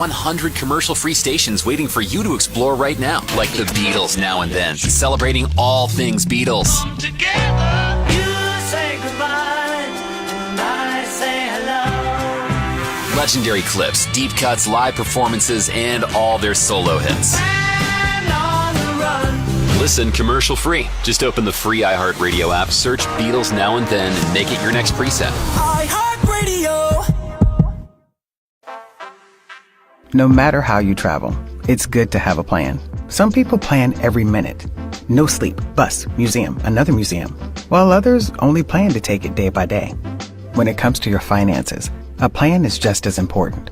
100 commercial-free stations waiting for you to explore right now, like the Beatles Now and Then, celebrating all things Beatles. Come together, you say goodbye, and I say hello. Legendary clips, deep cuts, live performances, and all their solo hits. And on the run. Listen commercial-free. Just open the free iHeartRadio app, search Beatles Now and Then, and make it your next preset. iHeartRadio. No matter how you travel, it's good to have a plan. Some people plan every minute. No sleep, bus, museum, another museum, while others only plan to take it day by day. When it comes to your finances, a plan is just as important.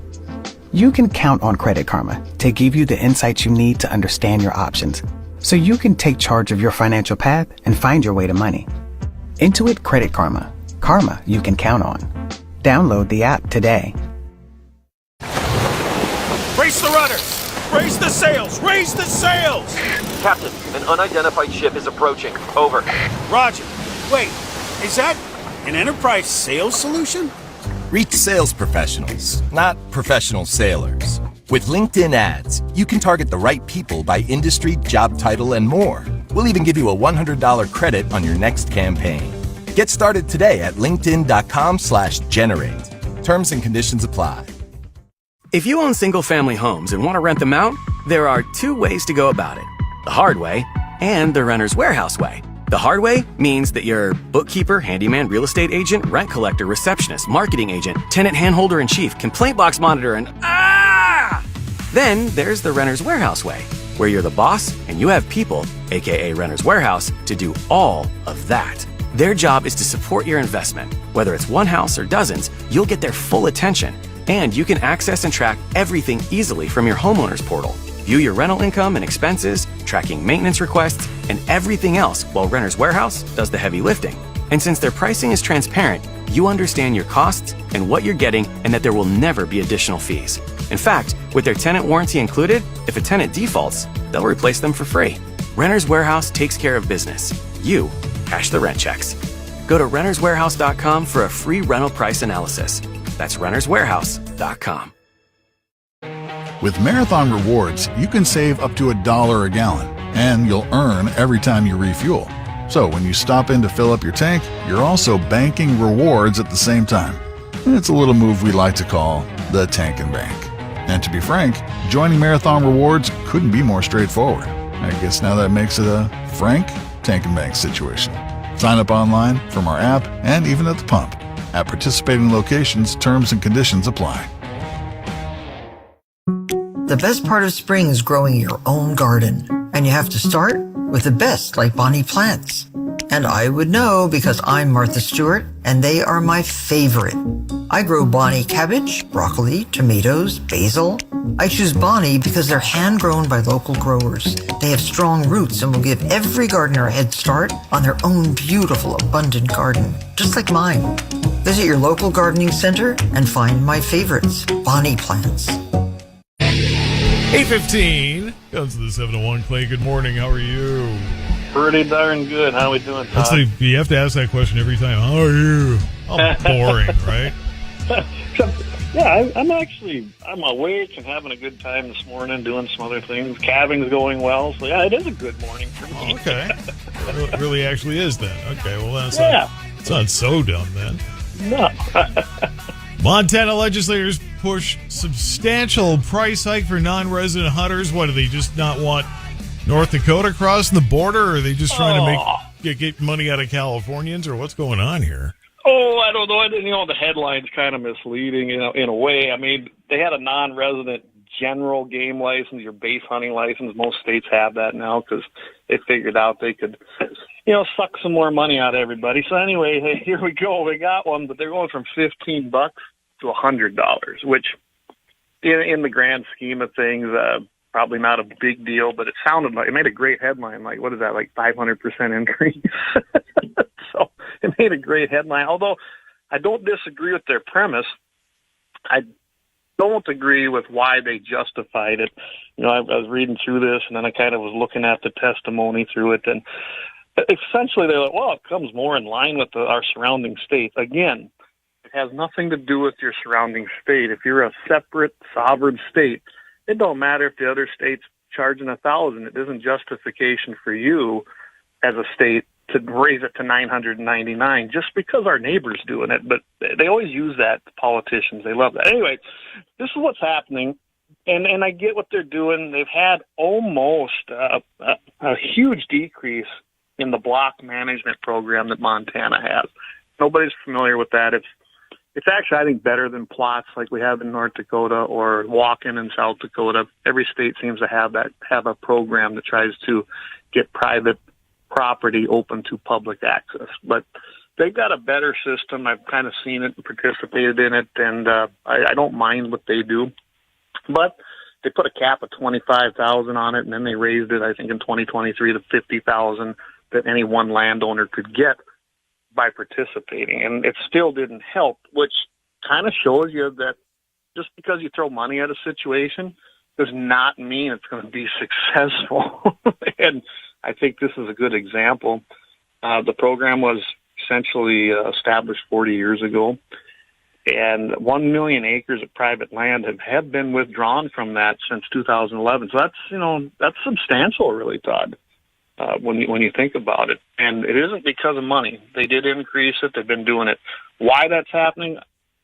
You can count on Credit Karma to give you the insights you need to understand your options, so you can take charge of your financial path and find your way to money. Intuit Credit Karma. Karma you can count on. Download the app today. Raise the rudders! Raise the sails! Raise the sails! Captain, an unidentified ship is approaching. Over. Roger. Wait, is that an enterprise sales solution? Reach sales professionals, not professional sailors. With LinkedIn ads, you can target the right people by industry, job title, and more. We'll even give you a $100 credit on your next campaign. Get started today at linkedin.com/generate. Terms and conditions apply. If you own single-family homes and want to rent them out, there are two ways to go about it. The hard way and the renter's warehouse way. The hard way means that you're bookkeeper, handyman, real estate agent, rent collector, receptionist, marketing agent, tenant handholder-in-chief, complaint box monitor, and Then there's the renter's warehouse way, where you're the boss and you have people, aka renter's warehouse, to do all of that. Their job is to support your investment. Whether it's one house or dozens, you'll get their full attention. And you can access and track everything easily from your homeowner's portal. View your rental income and expenses, tracking maintenance requests, and everything else while Renter's Warehouse does the heavy lifting. And since their pricing is transparent, you understand your costs and what you're getting, and that there will never be additional fees. In fact, with their tenant warranty included, if a tenant defaults, they'll replace them for free. Renter's Warehouse takes care of business. You cash the rent checks. Go to renterswarehouse.com for a free rental price analysis. That's renterswarehouse.com. With Marathon Rewards, you can save up to $1 a gallon, and you'll earn every time you refuel. So when you stop in to fill up your tank, you're also banking rewards at the same time. It's a little move we like to call the Tank and Bank. And to be frank, joining Marathon Rewards couldn't be more straightforward. I guess now that makes it a frank Tank and Bank situation. Sign up online, from our app, and even at the pump. At participating locations, terms and conditions apply. The best part of spring is growing your own garden. And you have to start with the best, like Bonnie plants. And I would know because I'm Martha Stewart, and they are my favorite. I grow Bonnie cabbage, broccoli, tomatoes, basil. I choose Bonnie because they're hand-grown by local growers. They have strong roots and will give every gardener a head start on their own beautiful, abundant garden, just like mine. Visit your local gardening center and find my favorites, Bonnie plants. 8:15 comes to the 701. Clay, good morning. How are you? Pretty darn good. How we doing, Todd? That's like, you have to ask that question every time. How are you? Oh, boring, right? Yeah, I'm awake and having a good time this morning, doing some other things. Calving's going well, so yeah, it is a good morning for me. Okay. It really actually is then. Okay, well, that's not so dumb then. No. Montana legislators push substantial price hike for non-resident hunters. What, do they just not want North Dakota crossing the border, or are they just trying to get money out of Californians, or what's going on here? Oh, I don't know. The headline's kind of misleading, in a way. I mean, they had a non-resident general game license, your base hunting license. Most states have that now because they figured out they could, suck some more money out of everybody. So anyway, hey, here we go. We got one, but they're going from $15 to $100, which in the grand scheme of things, probably not a big deal, but it made a great headline. Like, what is that, like 500% increase? So it made a great headline. Although I don't disagree with their premise, I don't agree with why they justified it. I was reading through this, and then I kind of was looking at the testimony through it, and essentially they're like, well, it comes more in line with our surrounding states. Again, It has nothing to do with your surrounding state. If you're a separate sovereign state, it don't matter if the other state's charging $1,000. It isn't justification for you as a state to raise it to $999 just because our neighbor's doing it. But they always use that, the politicians. They love that. Anyway, this is what's happening, and I get what they're doing. They've had almost a huge decrease in the block management program that Montana has. Nobody's familiar with that. It's actually, I think, better than plots like we have in North Dakota or walk-in in South Dakota. Every state seems to have a program that tries to get private property open to public access. But they've got a better system. I've kind of seen it and participated in it, and I don't mind what they do. But they put a cap of $25,000 on it, and then they raised it, I think, in 2023 to $50,000 that any one landowner could get by participating. And it still didn't help, which kind of shows you that just because you throw money at a situation does not mean it's going to be successful. And I think this is a good example. The program was essentially established 40 years ago, and 1 million acres of private land have been withdrawn from that since 2011. So that's substantial, really, Todd, when you think about it. And it isn't because of money. They did increase it. They've been doing it. Why that's happening?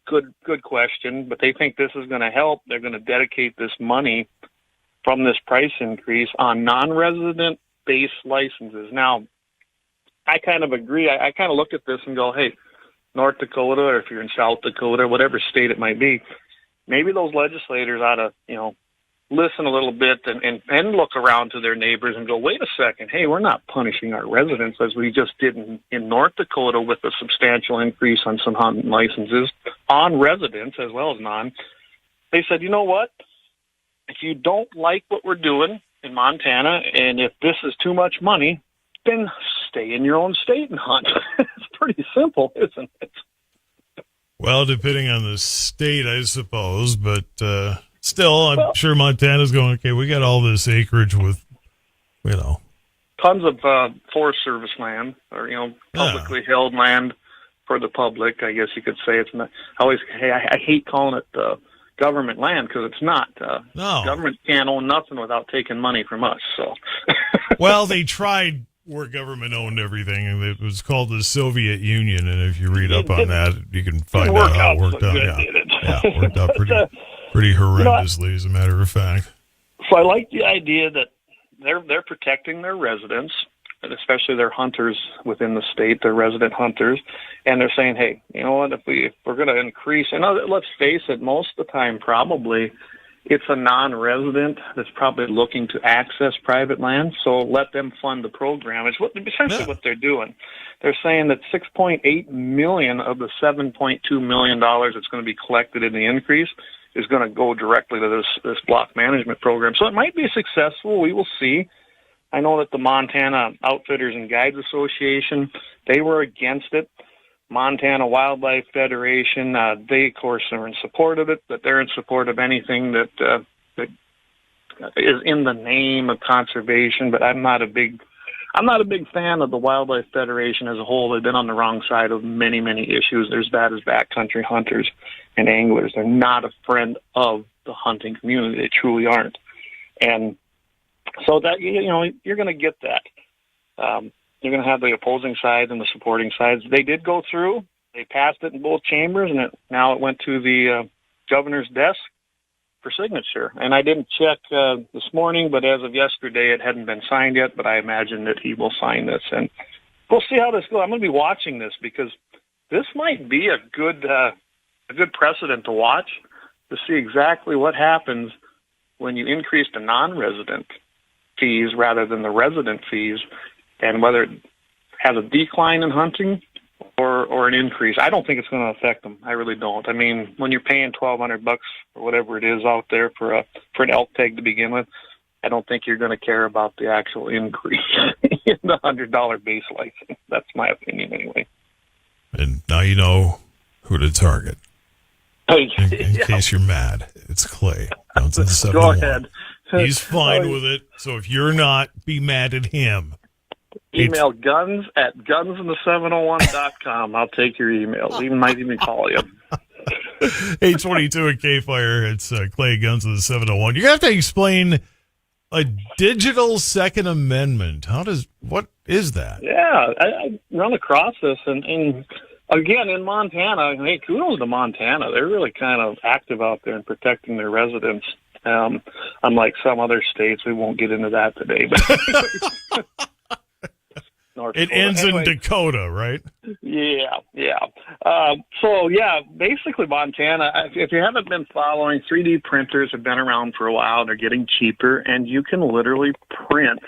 Good question. But they think this is going to help. They're going to dedicate this money from this price increase on non-resident base licenses. Now, I kind of agree. I kind of look at this and go, hey, North Dakota, or if you're in South Dakota, whatever state it might be, maybe those legislators ought to, listen a little bit and look around to their neighbors and go, wait a second, hey, we're not punishing our residents as we just did in North Dakota with a substantial increase on some hunting licenses on residents as well as non. They said, you know what? If you don't like what we're doing in Montana, and if this is too much money, then stay in your own state and hunt. It's pretty simple, isn't it? Well, depending on the state, I suppose, but still, I'm sure Montana's going, okay, we got all this acreage with, tons of Forest Service land, or, publicly held land for the public, I guess you could say. It's not, I hate calling it government land, because it's not. No. Government can't own nothing without taking money from us. So, well, they tried where government owned everything, and it was called the Soviet Union. And if you read up on that, you can find out how it worked out. It worked out pretty horrendously, as a matter of fact. So I like the idea that they're protecting their residents, and especially their hunters within the state, their resident hunters, and they're saying, hey, you know what, if we're going to increase, and let's face it, most of the time probably it's a non-resident that's probably looking to access private land, so let them fund the program. It's essentially what they're doing. They're saying that $6.8 million of the $7.2 million that's going to be collected in the increase is going to go directly to this block management program. So it might be successful. We will see. I know that the Montana Outfitters and Guides Association, they were against it. Montana Wildlife Federation, they, of course, are in support of it, but they're in support of anything that is in the name of conservation. But I'm not a big fan of the Wildlife Federation as a whole. They've been on the wrong side of many, many issues. There's that as backcountry hunters and anglers. They're not a friend of the hunting community. They truly aren't. And so that, you're going to get that. You're going to have the opposing side and the supporting sides. They did go through. They passed it in both chambers, and now it went to the governor's desk for signature. And I didn't check this morning, but as of yesterday, it hadn't been signed yet, but I imagine that he will sign this. And we'll see how this goes. I'm going to be watching this because this might be a good precedent to watch to see exactly what happens when you increase the non-resident fees rather than the resident fees, and whether it has a decline in hunting or an increase. I don't think it's going to affect them. I really don't. I mean, when you're paying $1,200 or whatever it is out there for an elk tag to begin with, I don't think you're going to care about the actual increase in the $100 base license. That's my opinion anyway. And now you know who to target. In case you're mad, it's Clay. Go ahead. He's fine with it. So if you're not, be mad at him. Email guns@gunsinthe701.com. I'll take your emails. Might even call you. 822 at KFYR. It's Clay Guns of the 701. You're going to have to explain a digital Second Amendment. What is that? Yeah, I run across this, and again, in Montana, hey, kudos to Montana. They're really kind of active out there in protecting their residents. Unlike some other states, we won't get into that today. But it ends in Dakota, right? Yeah. Basically Montana, if you haven't been following, 3D printers have been around for a while. They're getting cheaper, and you can literally print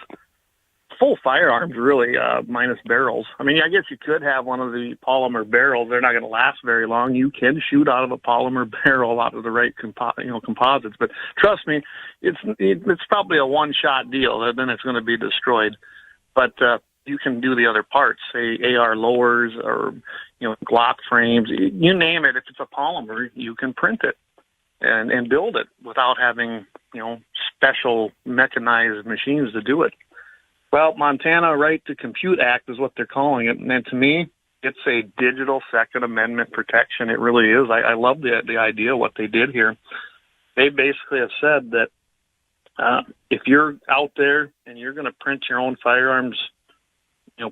full firearms, really, minus barrels. I mean, I guess you could have one of the polymer barrels. They're not going to last very long. You can shoot out of a polymer barrel out of the right composites. But trust me, it's probably a one-shot deal. Then it's going to be destroyed. But you can do the other parts, say AR lowers or Glock frames. You name it. If it's a polymer, you can print it and build it without having special mechanized machines to do it. Well, Montana Right to Compute Act is what they're calling it, and to me, it's a digital Second Amendment protection. It really is. I love the idea of what they did here. They basically have said that if you're out there and you're going to print your own firearms,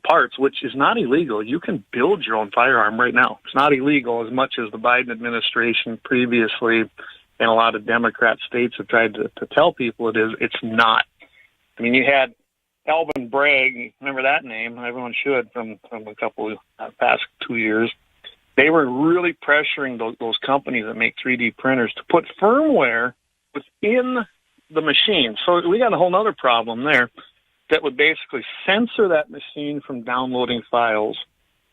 parts, which is not illegal, you can build your own firearm right now. It's not illegal as much as the Biden administration previously and a lot of Democrat states have tried to tell people it is. It's not. I mean, you had Alvin Bragg, remember that name? Everyone should, from a couple past 2 years. They were really pressuring those companies that make 3D printers to put firmware within the machine. So we got a whole other problem there that would basically censor that machine from downloading files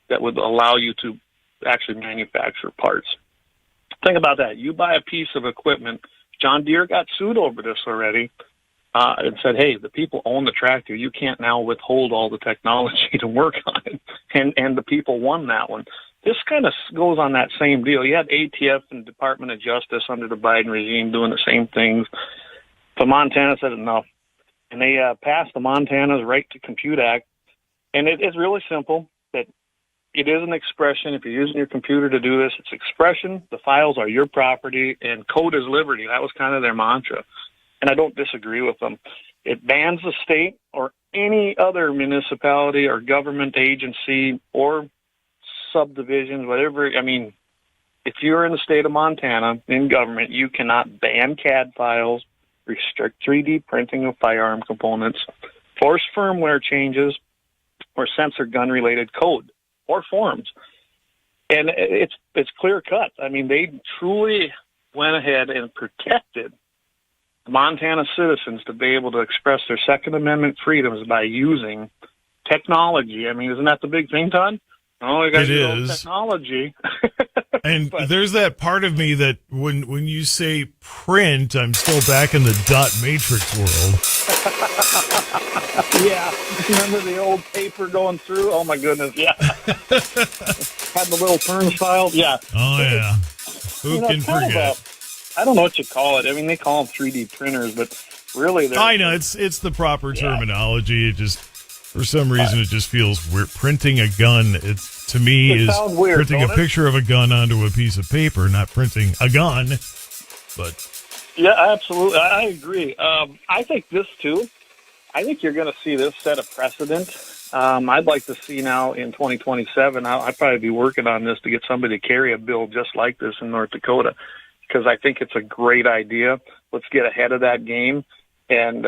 that would allow you to actually manufacture parts. Think about that. You buy a piece of equipment. John Deere got sued over this already. And said, hey, the people own the tractor. You can't now withhold all the technology to work on it. And the people won that one. This kind of goes on that same deal. You had ATF and Department of Justice under the Biden regime doing the same things. So Montana said enough. And they passed the Montana's Right to Compute Act. And it's really simple. That it is an expression. If you're using your computer to do this, it's expression. The files are your property. And code is liberty. That was kind of their mantra. And I don't disagree with them. It bans the state or any other municipality or government agency or subdivisions, whatever. I mean, if you're in the state of Montana in government, you cannot ban CAD files, restrict 3D printing of firearm components, force firmware changes, or censor gun-related code or forms. And it's clear cut. I mean, they truly went ahead and protected Montana citizens to be able to express their Second Amendment freedoms by using technology. I mean, isn't that the big thing, Todd? Oh, you got to use technology. And there's that part of me that when you say print, I'm still back in the dot matrix world. Yeah. Remember the old paper going through? Oh, my goodness. Yeah. Had the little turnstiles. Yeah. Oh, yeah. Who can forget? I don't know what you call it. I mean, they call them 3D printers, but really they're... I know. It's the proper terminology. It just, for some reason, it just feels weird. Printing a gun, to me, is weird, printing a picture of a gun onto a piece of paper, not printing a gun. But yeah, absolutely. I agree. I think this, too. I think you're going to see this set a precedent. I'd like to see now in 2027, I'd probably be working on this to get somebody to carry a bill just like this in North Dakota, because I think it's a great idea. Let's get ahead of that game and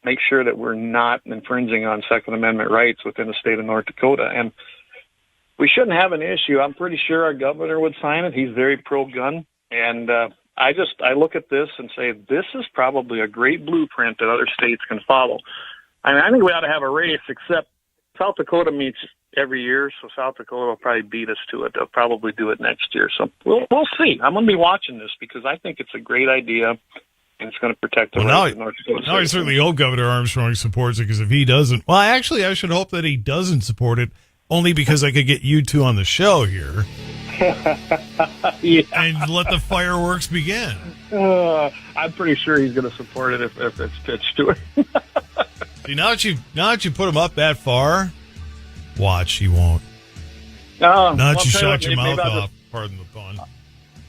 make sure that we're not infringing on Second Amendment rights within the state of North Dakota. And we shouldn't have an issue. I'm pretty sure our governor would sign it. He's very pro-gun. And I look at this and say, this is probably a great blueprint that other states can follow. I mean, I think we ought to have a race, except South Dakota meets every year, so South Dakota will probably beat us to it. They'll probably do it next year. So we'll see. I'm going to be watching this because I think it's a great idea, and it's going to protect the rights of North Dakota. Now I certainly hope Governor Armstrong supports it, because if he doesn't, well, actually, I should hope that he doesn't support it, only because I could get you two on the show here. Yeah. And let the fireworks begin. I'm pretty sure he's going to support it if it's pitched to him. See, now that you put him up that far, Watch, he won't. No, Not you shut your mouth off. Pardon the pun.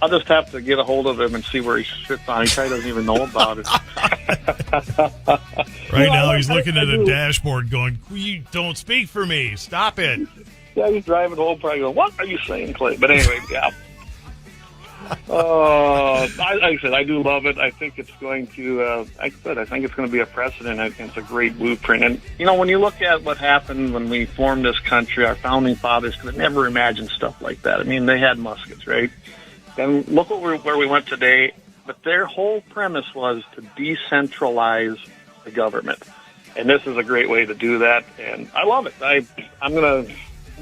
I'll just have to get a hold of him and see where he sits on. He probably doesn't even know about it. Right now, he's looking at a dashboard going, "You don't speak for me. Stop it." Yeah, he's driving home probably going, "What are you saying, Clay?" But anyway, yeah. Like I said, I do love it. I think it's going to, like I said, I think it's going to be a precedent. I think it's a great blueprint. And, you know, when you look at what happened when we formed this country, our founding fathers could have never imagined stuff like that. I mean, they had muskets, right? And look where we went today. But their whole premise was to decentralize the government. And this is a great way to do that. And I love it. I'm going to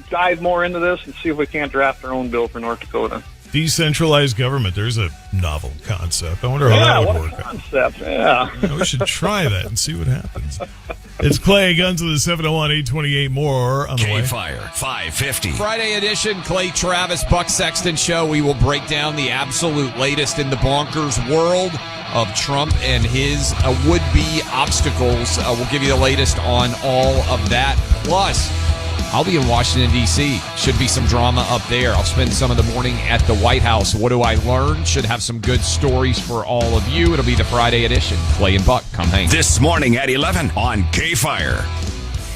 dive more into this and see if we can't draft our own bill for North Dakota. Decentralized government. There's a novel concept. I wonder how that would work. Concept, yeah. We should try that and see what happens. It's Clay, Guns of the 701-828. More on the way. KFYR 550. Friday edition, Clay Travis, Buck Sexton Show. We will break down the absolute latest in the bonkers world of Trump and his would-be obstacles. We'll give you the latest on all of that. Plus, I'll be in Washington, D.C. Should be some drama up there. I'll spend some of the morning at the White House. What do I learn? Should have some good stories for all of you. It'll be the Friday edition. Clay and Buck, come hang. This morning at 11 on KFYR.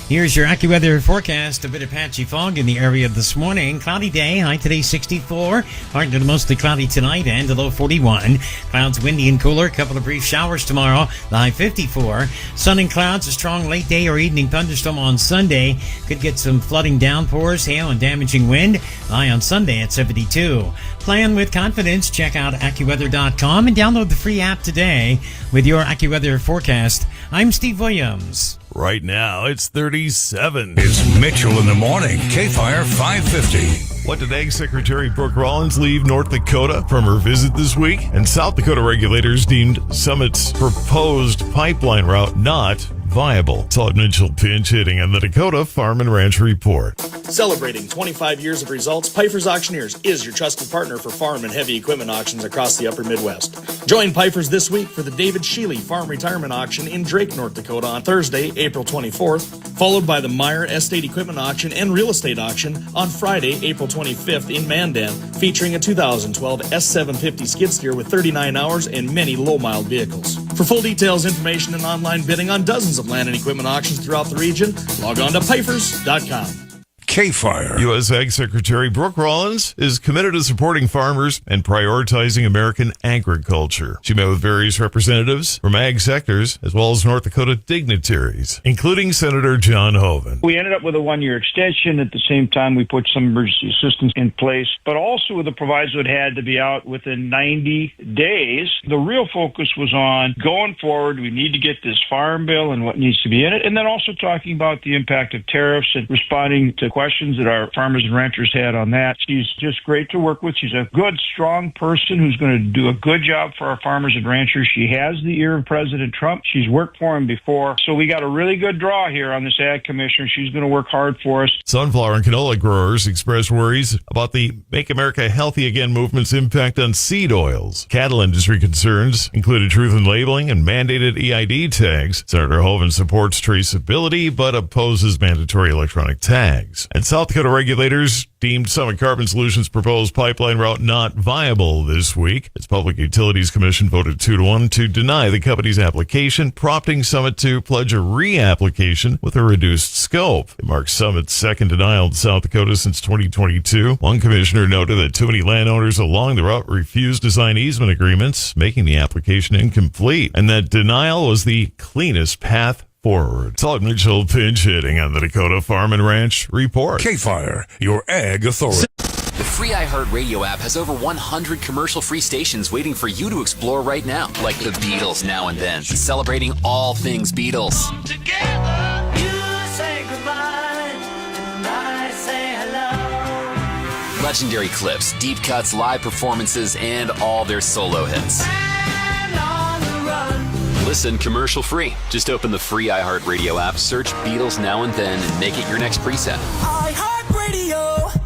Here's your AccuWeather forecast. A bit of patchy fog in the area this morning. Cloudy day. High today 64. Partly to mostly cloudy tonight and a low 41. Clouds windy and cooler. A couple of brief showers tomorrow. The high 54. Sun and clouds. A strong late day or evening thunderstorm on Sunday. Could get some flooding downpours, hail, and damaging wind. High on Sunday at 72. Plan with confidence. Check out AccuWeather.com and download the free app today with your AccuWeather forecast. I'm Steve Williams. Right now, it's 37. It's Mitchell in the morning. KFYR 550. What did Ag Secretary Brooke Rollins leave North Dakota from her visit this week? And South Dakota regulators deemed Summit's proposed pipeline route not viable. Todd Mitchell pinch hitting on the Dakota Farm and Ranch Report. Celebrating 25 years of results, Piper's Auctioneers is your trusted partner for farm and heavy equipment auctions across the upper Midwest. Join Piper's this week for the David Shealy Farm Retirement Auction in Drake, North Dakota on Thursday, April 24th, followed by the Meyer Estate Equipment Auction and Real Estate Auction on Friday, April 25th in Mandan, featuring a 2012 S750 skid steer with 39 hours and many low-mile vehicles. For full details, information, and online bidding on dozens of land and equipment auctions throughout the region, log on to Pifers.com. KFYR. U.S. Ag Secretary Brooke Rollins is committed to supporting farmers and prioritizing American agriculture. She met with various representatives from ag sectors as well as North Dakota dignitaries, including Senator John Hoeven. We ended up with a one-year extension. At the same time, we put some emergency assistance in place, but also with the proviso it had to be out within 90 days. The real focus was on going forward. We need to get this farm bill and what needs to be in it, and then also talking about the impact of tariffs and responding to questions that our farmers and ranchers had on that. She's just great to work with. She's a good, strong person who's going to do a good job for our farmers and ranchers. She has the ear of President Trump. She's worked for him before. So we got a really good draw here on this ag commissioner. She's going to work hard for us. Sunflower and canola growers expressed worries about the Make America Healthy Again movement's impact on seed oils. Cattle industry concerns included truth in labeling and mandated EID tags. Senator Hoeven supports traceability but opposes mandatory electronic tags. And South Dakota regulators deemed Summit Carbon Solutions' proposed pipeline route not viable this week. Its Public Utilities Commission voted 2-1 to deny the company's application, prompting Summit to pledge a reapplication with a reduced scope. It marks Summit's second denial in South Dakota since 2022. One commissioner noted that too many landowners along the route refused to sign easement agreements, making the application incomplete, and that denial was the cleanest path forward. Todd Mitchell pinch hitting on the Dakota Farm and Ranch Report. KFYR, your ag authority. The free iHeartRadio app has over 100 commercial-free stations waiting for you to explore right now, like the Beatles Now and Then, celebrating all things Beatles. Together, you say goodbye, and I say hello. Legendary clips, deep cuts, live performances, and all their solo hits. And on the run. Listen commercial-free. Just open the free iHeartRadio app, search Beatles Now and Then, and make it your next preset. iHeartRadio.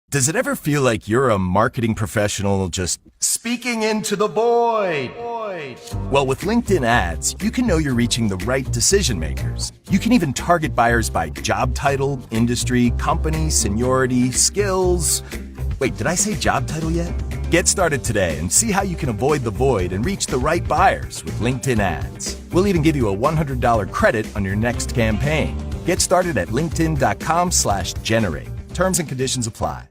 Does it ever feel like you're a marketing professional just speaking into the void? Well, with LinkedIn ads, you can know you're reaching the right decision makers. You can even target buyers by job title, industry, company, seniority, skills. Wait, did I say job title yet? Get started today and see how you can avoid the void and reach the right buyers with LinkedIn ads. We'll even give you a $100 credit on your next campaign. Get started at linkedin.com/generate. Terms and conditions apply.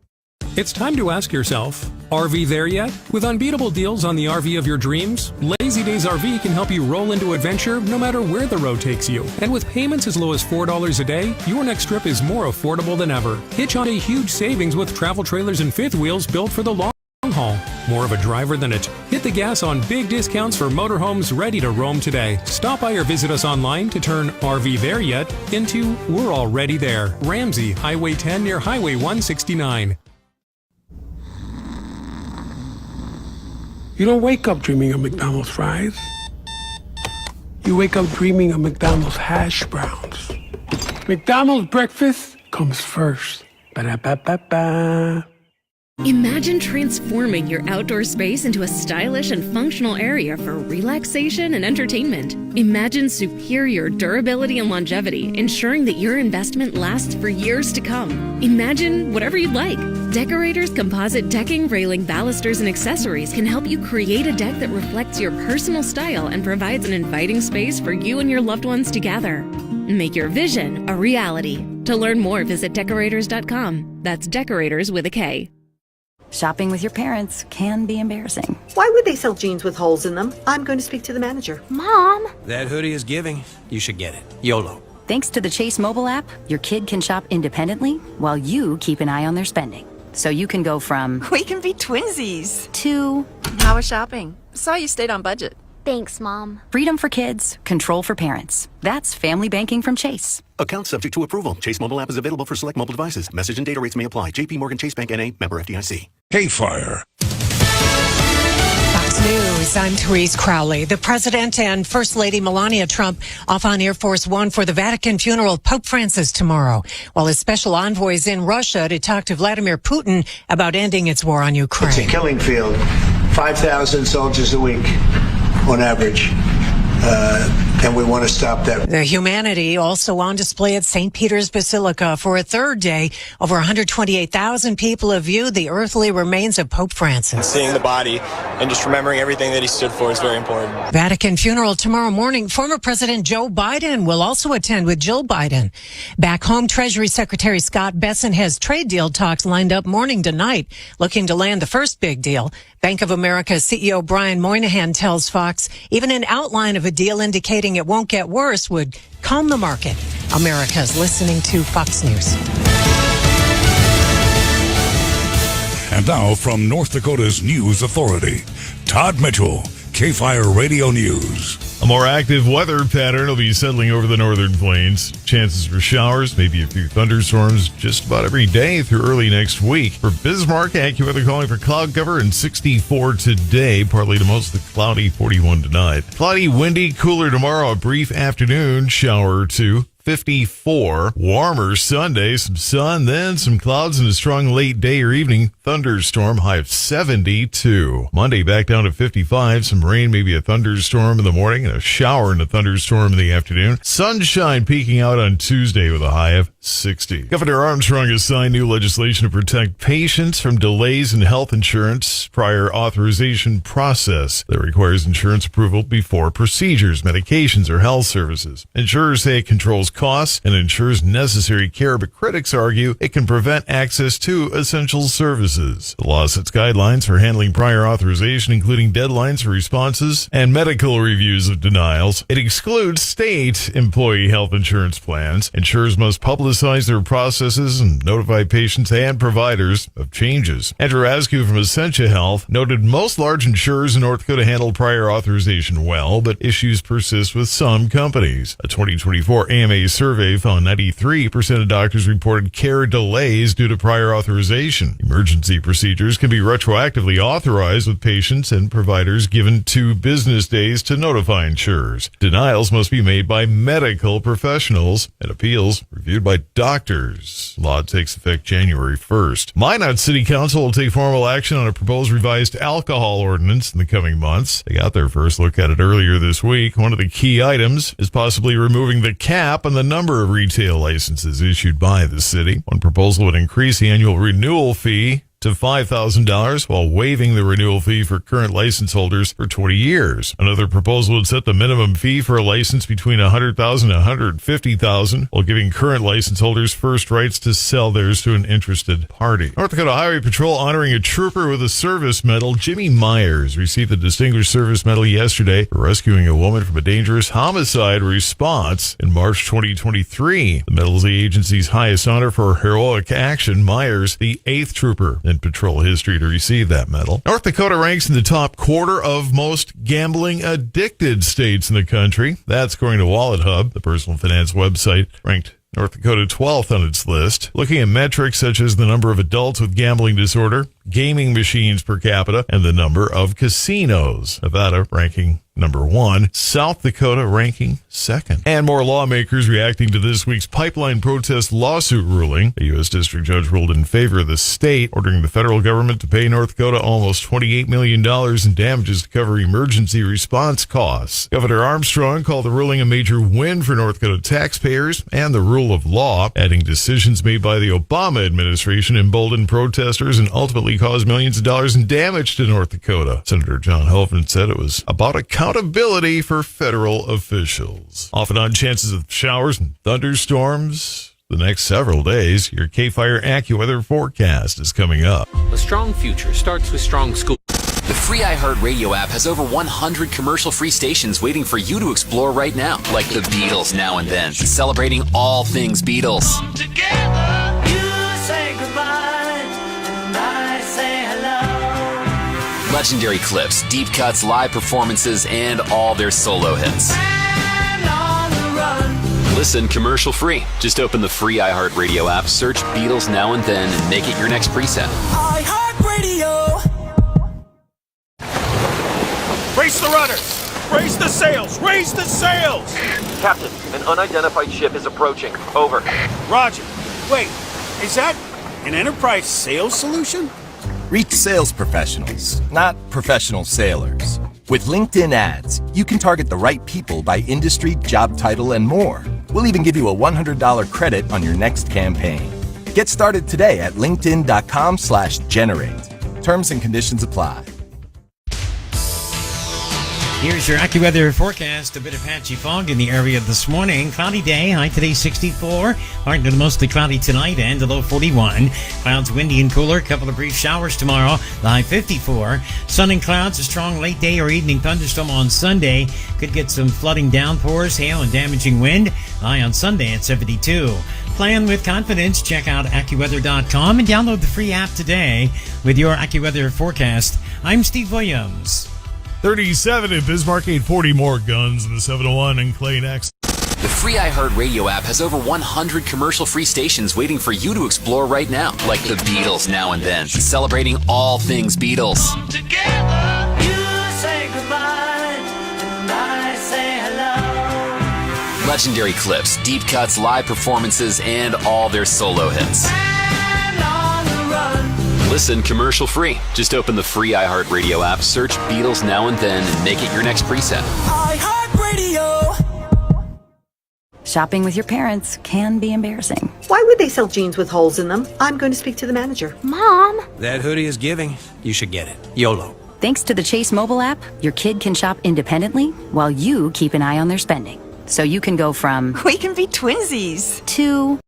It's time to ask yourself, RV there yet? With unbeatable deals on the RV of your dreams, Lazy Days RV can help you roll into adventure no matter where the road takes you. And with payments as low as $4 a day, your next trip is more affordable than ever. Hitch on a huge savings with travel trailers and fifth wheels built for the long haul. More of a driver than it. Hit the gas on big discounts for motorhomes ready to roam today. Stop by or visit us online to turn RV there yet into we're already there. Ramsey, Highway 10 near Highway 169. You don't wake up dreaming of McDonald's fries. You wake up dreaming of McDonald's hash browns. McDonald's breakfast comes first. Ba-da-ba-ba-ba. Imagine transforming your outdoor space into a stylish and functional area for relaxation and entertainment. Imagine superior durability and longevity, ensuring that your investment lasts for years to come. Imagine whatever you'd like. Decorators Composite Decking, Railing, Balusters, and Accessories can help you create a deck that reflects your personal style and provides an inviting space for you and your loved ones to gather. Make your vision a reality. To learn more, visit decorators.com. That's decorators with a K. Shopping with your parents can be embarrassing. Why would they sell jeans with holes in them? I'm going to speak to the manager. Mom! That hoodie is giving. You should get it. YOLO. Thanks to the Chase mobile app, your kid can shop independently while you keep an eye on their spending. So you can go from we can be twinsies to how was shopping? Saw you stayed on budget. Thanks, Mom. Freedom for kids, control for parents. That's family banking from Chase. Account subject to approval. Chase mobile app is available for select mobile devices. Message and data rates may apply. JP Morgan Chase Bank N.A. member FDIC. KFYR. Fox News, I'm Therese Crowley. The President and First Lady Melania Trump off on Air Force One for the Vatican funeral of Pope Francis tomorrow, while his special envoy is in Russia to talk to Vladimir Putin about ending its war on Ukraine. It's a killing field. 5,000 soldiers a week on average. And we want to stop that. The humanity also on display at St. Peter's Basilica for a third day. Over 128,000 people have viewed the earthly remains of Pope Francis. Seeing the body and just remembering everything that he stood for is very important. Vatican funeral tomorrow morning. Former President Joe Biden will also attend with Jill Biden. Back home, Treasury Secretary Scott Bessent has trade deal talks lined up morning to night, looking to land the first big deal. Bank of America CEO Brian Moynihan tells Fox even an outline of a deal indicating it won't get worse would calm the market. America's listening to Fox News. And now from North Dakota's News Authority, Todd Mitchell, KFYR Radio News. A more active weather pattern will be settling over the northern plains. Chances for showers, maybe a few thunderstorms just about every day through early next week. For Bismarck, AccuWeather calling for cloud cover and 64 today, partly to mostly cloudy, 41 tonight. Cloudy, windy, cooler tomorrow, a brief afternoon shower or two. 54. Warmer Sunday, some sun, then some clouds and a strong late day or evening thunderstorm, high of 72. Monday back down to 55, some rain, maybe a thunderstorm in the morning and a shower and a thunderstorm in the afternoon. Sunshine peaking out on Tuesday with a high of 60. Governor Armstrong has signed new legislation to protect patients from delays in health insurance prior authorization process that requires insurance approval before procedures, medications, or health services. Insurers say it controls costs and ensures necessary care, but critics argue it can prevent access to essential services. The law sets guidelines for handling prior authorization, including deadlines for responses and medical reviews of denials. It excludes state employee health insurance plans. Insurers must publicize their processes and notify patients and providers of changes. Andrew Askew from Essentia Health noted most large insurers in North Dakota handle prior authorization well, but issues persist with some companies. A 2024 AMA survey found 93% of doctors reported care delays due to prior authorization. Emergency procedures can be retroactively authorized with patients and providers given 2 business days to notify insurers. Denials must be made by medical professionals and appeals reviewed by qualified doctors. Law takes effect January 1st. Minot City Council will take formal action on a proposed revised alcohol ordinance in the coming months. They got their first look at it earlier this week. One of the key items is possibly removing the cap on the number of retail licenses issued by the city. One proposal would increase the annual renewal fee to $5,000 while waiving the renewal fee for current license holders for 20 years. Another proposal would set the minimum fee for a license between $100,000 and $150,000 while giving current license holders first rights to sell theirs to an interested party. North Dakota Highway Patrol honoring a trooper with a service medal. Jimmy Myers received the Distinguished Service Medal yesterday for rescuing a woman from a dangerous homicide response in March 2023. The medal is the agency's highest honor for heroic action. Myers, the 8th trooper in patrol history to receive that medal. North Dakota ranks in the top quarter of most gambling addicted states in the country. That's according to Wallet Hub, the personal finance website, ranked North Dakota 12th on its list. Looking at metrics such as the number of adults with gambling disorder, gaming machines per capita, and the number of casinos. Nevada ranking number 1, South Dakota ranking 2nd. And more lawmakers reacting to this week's pipeline protest lawsuit ruling. A U.S. district judge ruled in favor of the state, ordering the federal government to pay North Dakota almost $28 million in damages to cover emergency response costs. Governor Armstrong called the ruling a major win for North Dakota taxpayers and the rule of law, adding decisions made by the Obama administration emboldened protesters and ultimately caused millions of dollars in damage to North Dakota. Senator John Hoeven said it was about accountability for federal officials. Off and on chances of showers and thunderstorms the next several days. Your KFYR AccuWeather forecast is coming up. A strong future starts with strong schools. The free iHeartRadio app has over 100 commercial-free stations waiting for you to explore right now, like the Beatles Now and Then, celebrating all things Beatles. Together, you say goodbye, and I say hello. Legendary clips, deep cuts, live performances, and all their solo hits. And on the run. Listen commercial-free. Just open the free iHeartRadio app, search Beatles Now and Then, and make it your next preset. iHeartRadio. Raise the rudders! Raise the sails! Raise the sails! Captain, an unidentified ship is approaching. Over. Roger. Wait, is that an enterprise sales solution? Reach sales professionals, not professional sailors. With LinkedIn ads, you can target the right people by industry, job title, and more. We'll even give you a $100 credit on your next campaign. Get started today at linkedin.com/generate. Terms and conditions apply. Here's your AccuWeather forecast. A bit of patchy fog in the area this morning. Cloudy day, high today 64. Partly to mostly cloudy tonight and a low 41. Clouds windy and cooler. Couple of brief showers tomorrow. The high 54. Sun and clouds, a strong late day or evening thunderstorm on Sunday. Could get some flooding downpours, hail, and damaging wind. High on Sunday at 72. Plan with confidence. Check out AccuWeather.com and download the free app today with your AccuWeather forecast. I'm Steve Williams. 37 at Bismarck, 840 more guns in the 701 and Clay next. The free iHeartRadio app has over 100 commercial-free stations waiting for you to explore right now, like the Beatles Now and Then, celebrating all things Beatles. Together, you say goodbye, and I say hello. Legendary clips, deep cuts, live performances, and all their solo hits. And on the run. Listen commercial-free. Just open the free iHeartRadio app, search Beatles Now and Then, and make it your next preset. iHeartRadio. Shopping with your parents can be embarrassing. Why would they sell jeans with holes in them? I'm going to speak to the manager. Mom! That hoodie is giving. You should get it. YOLO. Thanks to the Chase mobile app, your kid can shop independently while you keep an eye on their spending. So you can go from We can be twinsies. to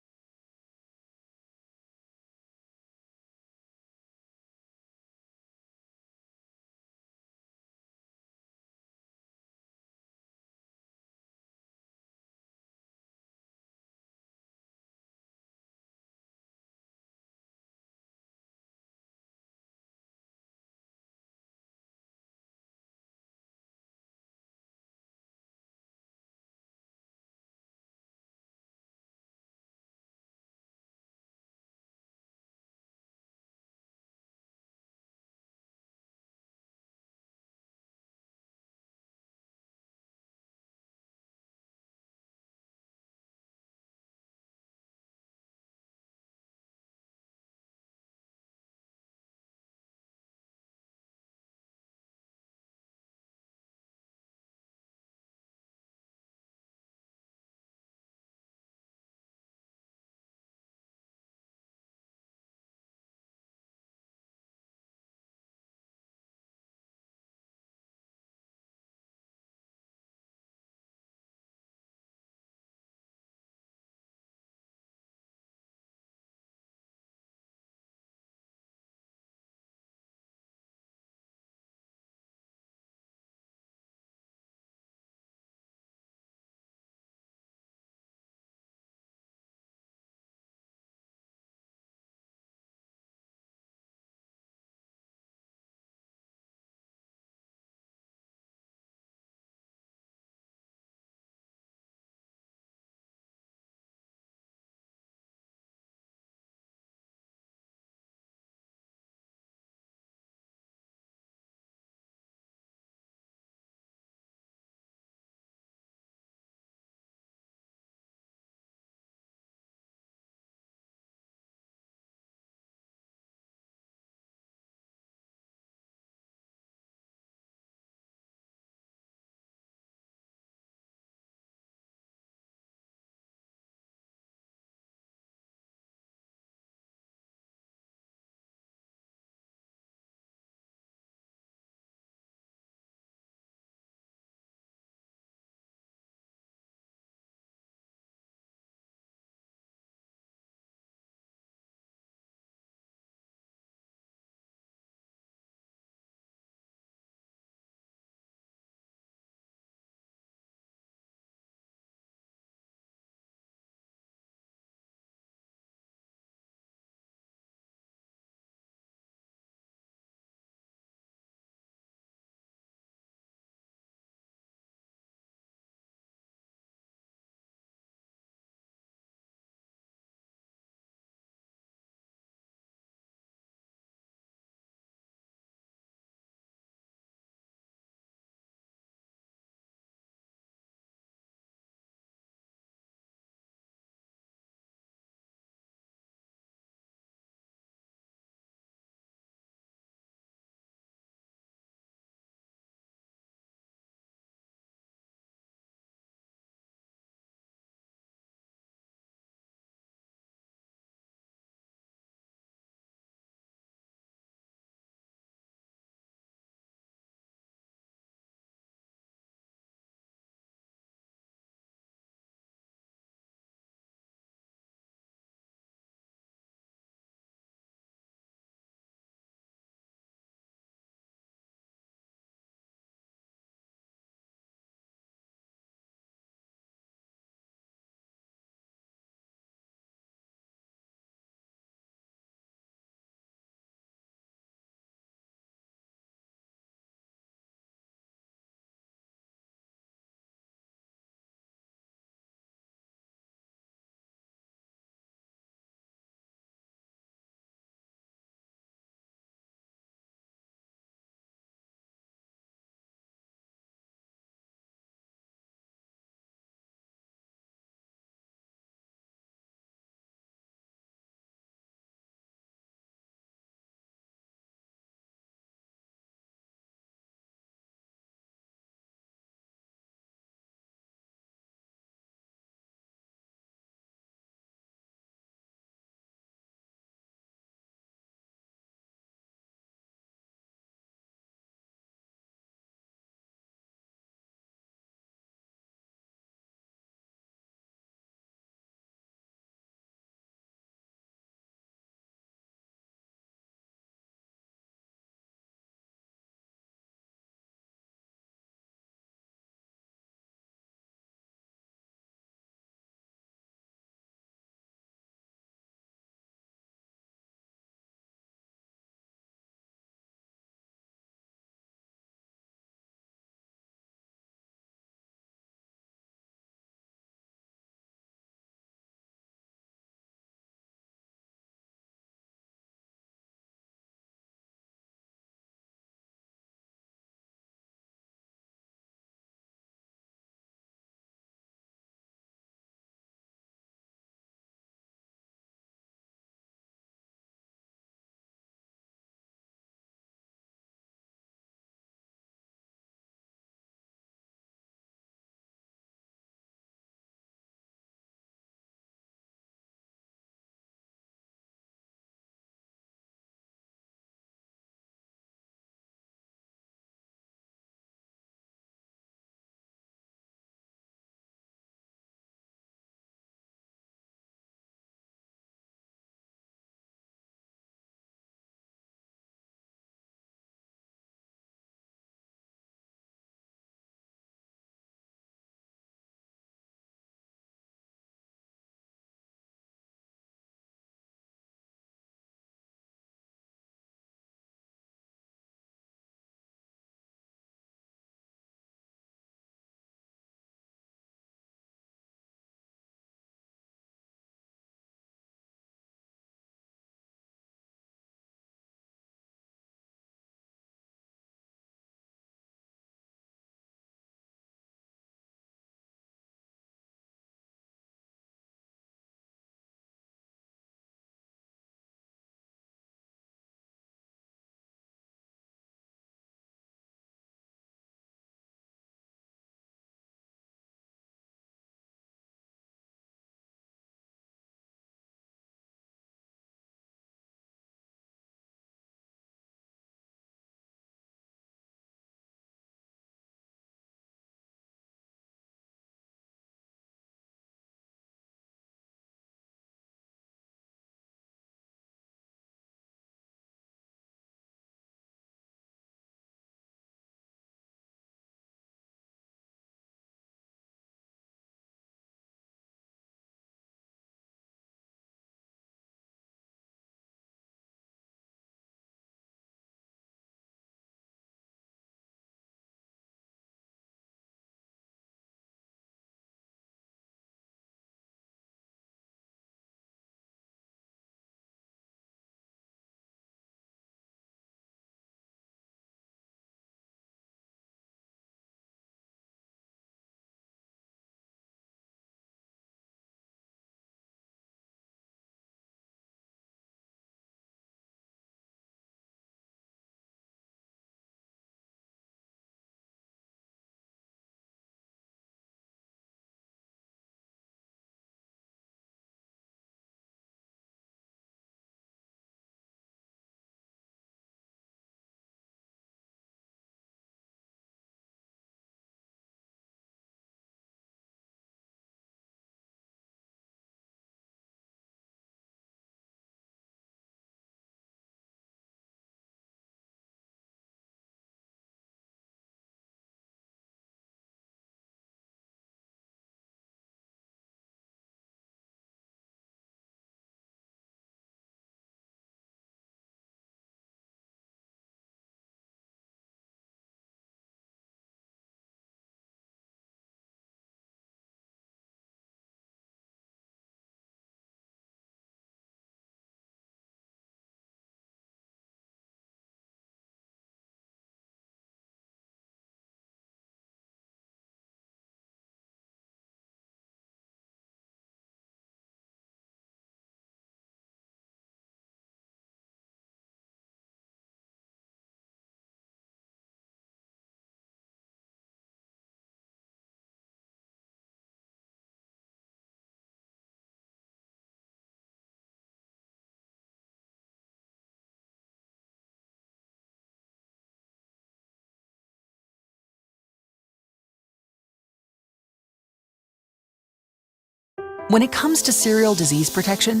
When it comes to cereal disease protection,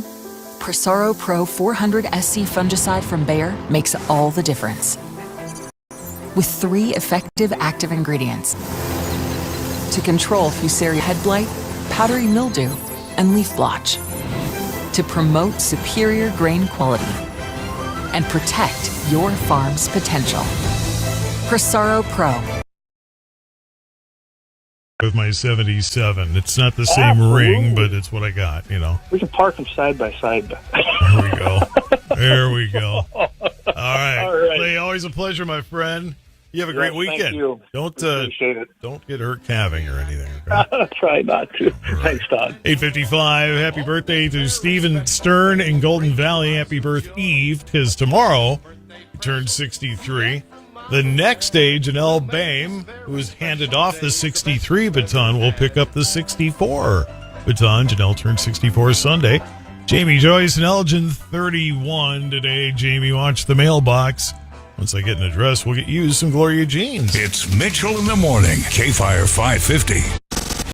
Prosaro Pro 400 SC fungicide from Bayer makes all the difference. With 3 effective active ingredients to control Fusarium head blight, powdery mildew, and leaf blotch, to promote superior grain quality and protect your farm's potential. Prosaro Pro. With my 77. It's not the same ring, but it's what I got, you know. We can park them side by side. There we go. There we go. All right. Clay, always a pleasure, my friend. You have a great weekend. Thank you. Don't appreciate it. Don't get hurt calving or anything. Okay? Try not to. Right. Thanks, Todd. 8:55. Happy birthday to Stephen Stern in Golden Valley. Happy birth Eve, because tomorrow he turns 63. The next day, Janelle Bame, who has handed off the 63 baton, will pick up the 64 baton. Janelle turned 64 Sunday. Jamie Joyce and Elgin, 31 today. Jamie, watch the mailbox. Once I get an address, we'll get you some Gloria jeans. It's Mitchell in the Morning, KFYR 550.